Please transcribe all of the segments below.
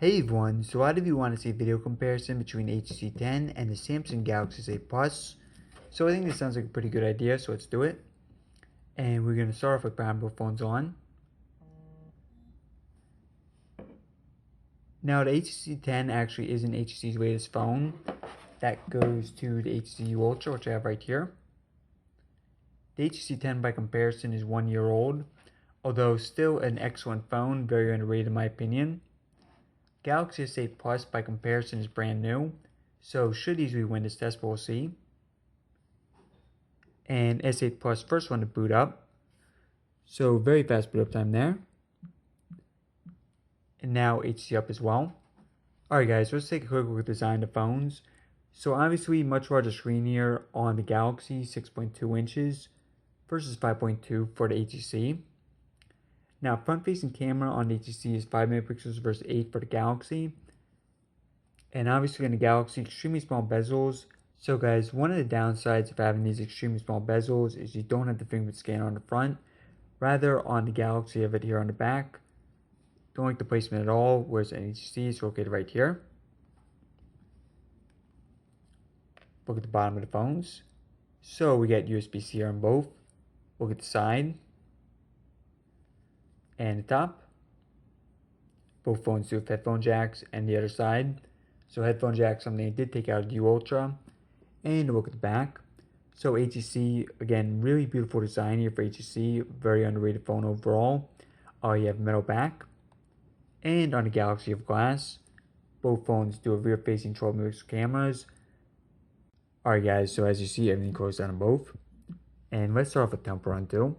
Hey everyone, so a lot of you want to see a video comparison between the HTC 10 and the Samsung Galaxy A Plus. So I think this sounds like a pretty good idea, so let's do it. And we're going to start off with putting both phones on. Now the HTC 10 actually isn't HTC's latest phone. That goes to the HTC Ultra, which I have right here. The HTC 10 by comparison is 1 year old, although still an excellent phone, very underrated in my opinion. Galaxy S8 Plus by comparison is brand new, so should easily win this test, but we'll see. And S8 Plus first one to boot up, so very fast boot up time there. And now HTC up as well. Alright guys, let's take a quick look at the design of the phones. So obviously much larger screen here on the Galaxy, 6.2 inches versus 5.2 for the HTC. Now front-facing camera on the HTC is 5 megapixels versus 8 for the Galaxy. And obviously in the Galaxy, extremely small bezels. So guys, one of the downsides of having these extremely small bezels is you don't have the fingerprint scanner on the front. Rather, on the Galaxy, you have it here on the back. Don't like the placement at all, whereas an HTC is located right here. Look at the bottom of the phones. So we got USB-C here on both. Look at the side. And the top. Both phones do have headphone jacks, and the other side. So headphone jack, something I did take out of the Ultra. And look at the back. So HTC, again, really beautiful design here for HTC. Very underrated phone overall. You have metal back. And on the Galaxy, you have glass. Both phones do have rear-facing 12 megapixel cameras. Alright guys, so as you see, everything closed down on both. And let's start off with temper run too.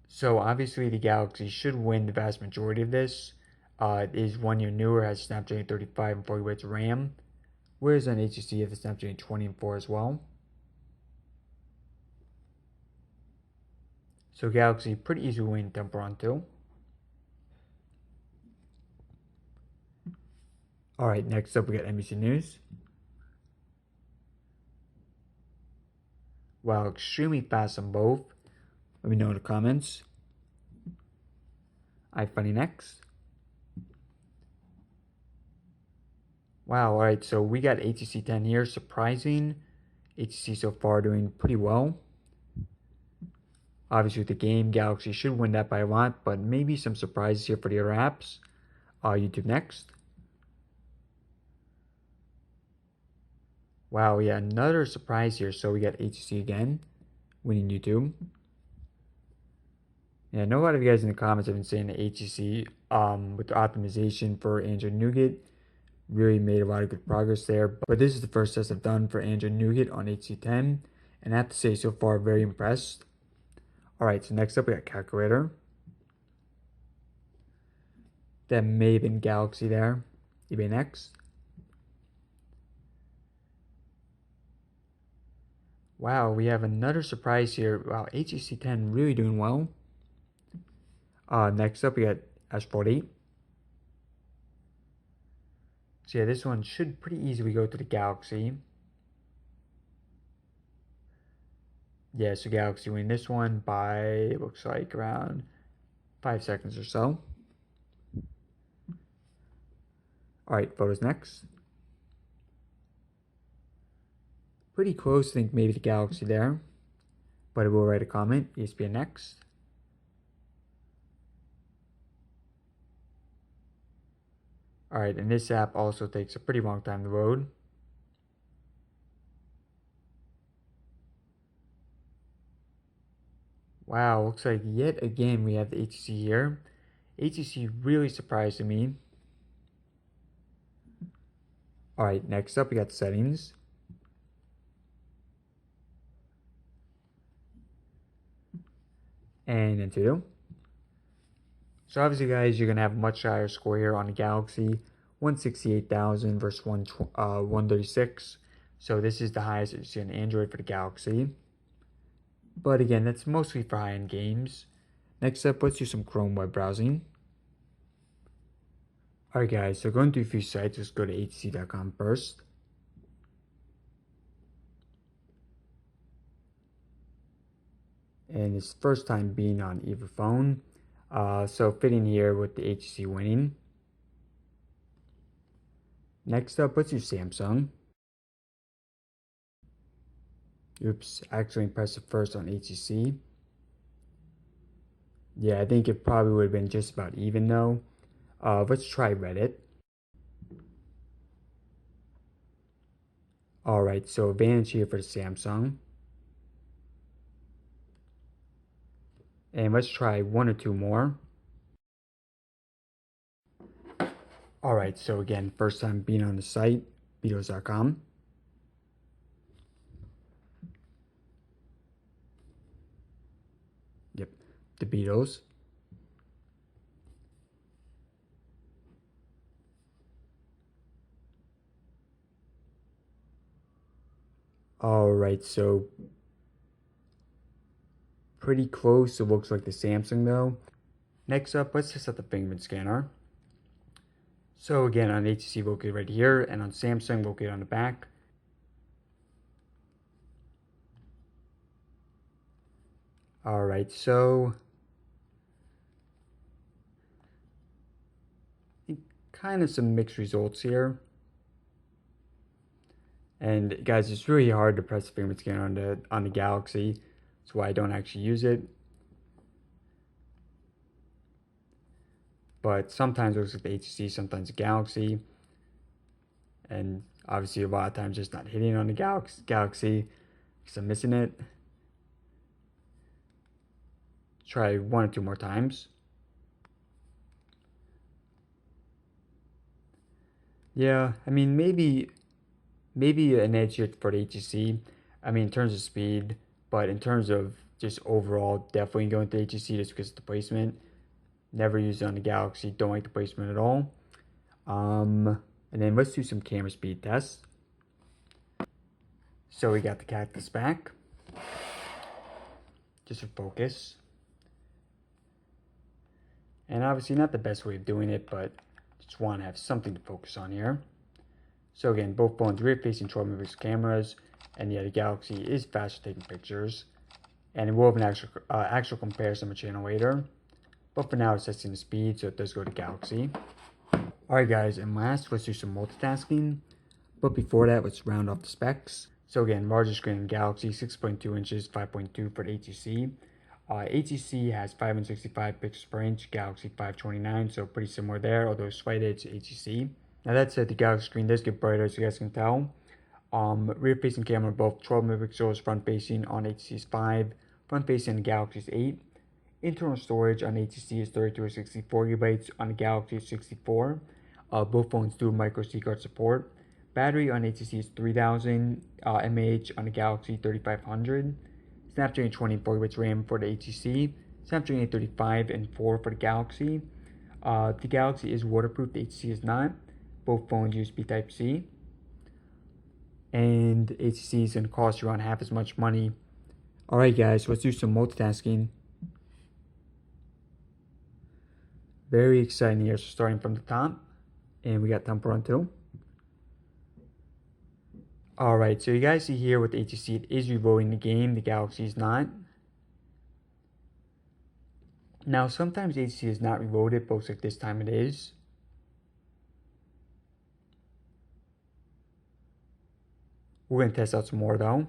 So obviously the Galaxy should win the vast majority of this. It is 1 year newer, has Snapdragon 35 and 40 GB of RAM. Whereas on HTC you have the Snapdragon 20 and 4 as well. So Galaxy pretty easily win temper run too. Alright, next up we got NBC News. Wow, extremely fast on both. Let me know in the comments. iFunny next. Wow, alright, so we got HTC 10 here. Surprising. HTC so far doing pretty well. Obviously with the game, Galaxy should win that by a lot, but maybe some surprises here for the other apps. YouTube next. Wow, yeah, another surprise here. So we got HTC again, winning YouTube. Yeah, I know a lot of you guys in the comments have been saying that HTC, with the optimization for Android Nougat, really made a lot of good progress there. But this is the first test I've done for Android Nougat on HTC 10, and I have to say, so far, very impressed. Alright, so next up we got calculator. That may have been Galaxy there. eBay next. Wow, we have another surprise here. Wow, HTC 10 really doing well. Next up we got Asphalt 8. So yeah, this one should pretty easily go to the Galaxy. Yeah, so Galaxy win this one by, it looks like, around 5 seconds or so. Alright, photos next. Pretty close, I think maybe the Galaxy there. But I will write a comment. ESPN next. Alright, and this app also takes a pretty long time to load. Wow, looks like yet again we have the HTC here. HTC really surprised me. Alright, next up we got settings. And Antutu. So obviously guys, you're going to have a much higher score here on the Galaxy. 168,000 versus 136. So this is the highest that you see on Android for the Galaxy. But again, that's mostly for high-end games. Next up, let's do some Chrome web browsing. Alright guys, so going to a few sites, let's go to htc.com first. And it's first time being on either phone. So fitting here with the HTC winning. Next up, let's do Samsung. Oops, actually impressive first on HTC. Yeah, I think it probably would have been just about even though. Let's try Reddit. Alright, so advantage here for the Samsung. And let's try one or two more. Alright, so again, first time being on the site, Beatles.com. Yep, the Beatles. Alright, so pretty close. It looks like the Samsung though. Next up, let's test out the fingerprint scanner. So again, on HTC located right here, and on Samsung located on the back. Alright, so kind of some mixed results here. And guys, it's really hard to press the fingerprint scanner on the Galaxy. That's why I don't actually use it. But sometimes it looks like the HTC, sometimes the Galaxy. And obviously a lot of times just not hitting on the Galaxy because I'm missing it. Try one or two more times. Yeah, I mean maybe an edge here for the HTC. I mean in terms of speed, but in terms of just overall, definitely going to HTC just because of the placement. Never used it on the Galaxy. Don't like the placement at all. And then let's do some camera speed tests. So we got the cactus back. Just for focus. And obviously not the best way of doing it, but just want to have something to focus on here. So again, both phones rear-facing 12 megapixel cameras, and yeah, the Galaxy is faster taking pictures. And we'll have an actual comparison on the channel later. But for now, it's testing the speed, so it does go to Galaxy. Alright guys, and last, let's do some multitasking. But before that, let's round off the specs. So again, larger screen in Galaxy, 6.2 inches, 5.2 for the HTC. HTC has 565 pixels per inch, Galaxy 529, so pretty similar there, although slight edge to HTC. Now that said, the Galaxy screen does get brighter, so you guys can tell. Rear-facing camera both 12 megapixels, front-facing on HTC's 5, front-facing on the Galaxy's 8. Internal storage on HTC is 32 or 64 gigabytes, on the Galaxy is 64. Both phones do micro SD card support. Battery on HTC is 3000 mAh, on the Galaxy 3500. Snapdragon 24 GB RAM for the HTC. Snapdragon 835 and 4 for the Galaxy. The Galaxy is waterproof, the HTC is not. Both phones USB Type-C. And HTC is going to cost you around half as much money. Alright guys, let's do some multitasking. Very exciting here, so starting from the top. And we got Temple Run 2. Alright, so you guys see here with the HTC, it is reloading the game, the Galaxy is not. Now, sometimes HTC is not reloaded, but looks like this time it is. We're going to test out some more though.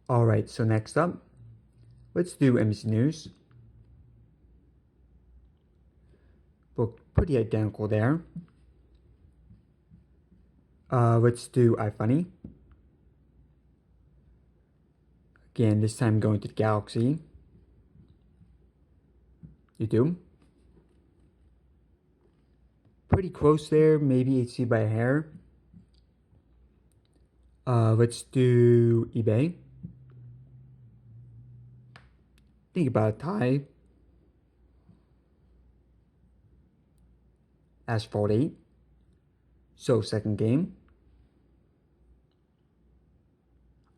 Alright, so next up, let's do NBC News. Look pretty identical there. Let's do iFunny. Again, this time going to the Galaxy. You do. Pretty close there, maybe HTC by a hair. Let's do eBay. Think about a tie. Asphalt 8. So second game.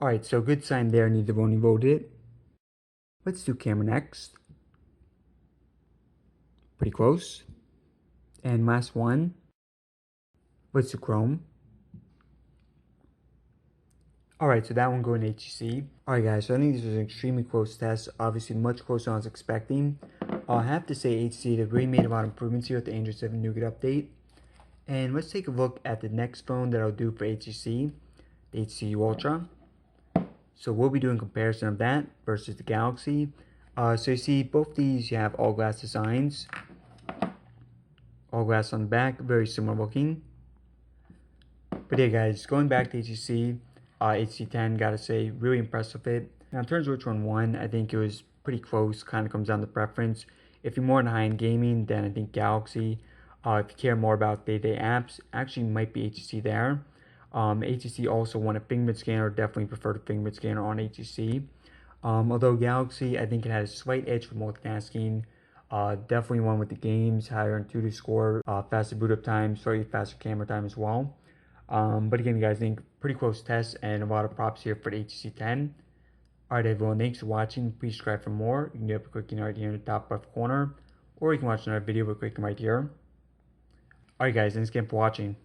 Alright, so good sign there, neither one voted it. Let's do camera next. Pretty close. And last one. Let's do Chrome. Alright, so that one going to HTC. Alright guys, so I think this was an extremely close test, obviously much closer than I was expecting. I have to say HTC, they've really made a lot of improvements here with the Android 7 Nougat update. And let's take a look at the next phone that I'll do for HTC, the HTC Ultra. So we'll be doing comparison of that versus the Galaxy. So you see both these, you have all glass designs. All glass on the back, very similar looking. But yeah guys, going back to HTC, HTC 10, gotta say, really impressed with it. Now in terms of which one won, I think it was pretty close, kind of comes down to preference. If you're more into high-end gaming, then I think Galaxy. If you care more about day-to-day apps, actually might be HTC there. HTC also won a fingerprint scanner, definitely preferred a fingerprint scanner on HTC. Although Galaxy, I think it had a slight edge for multitasking. Definitely one with the games, higher intuitive score, faster boot up time, slightly faster camera time as well. But again, guys, I think pretty close test and a lot of props here for the HTC 10. Alright everyone, thanks for watching. Please subscribe for more. You can do it by clicking right here in the top left corner, or you can watch another video by clicking right here. Alright guys, thanks again for watching.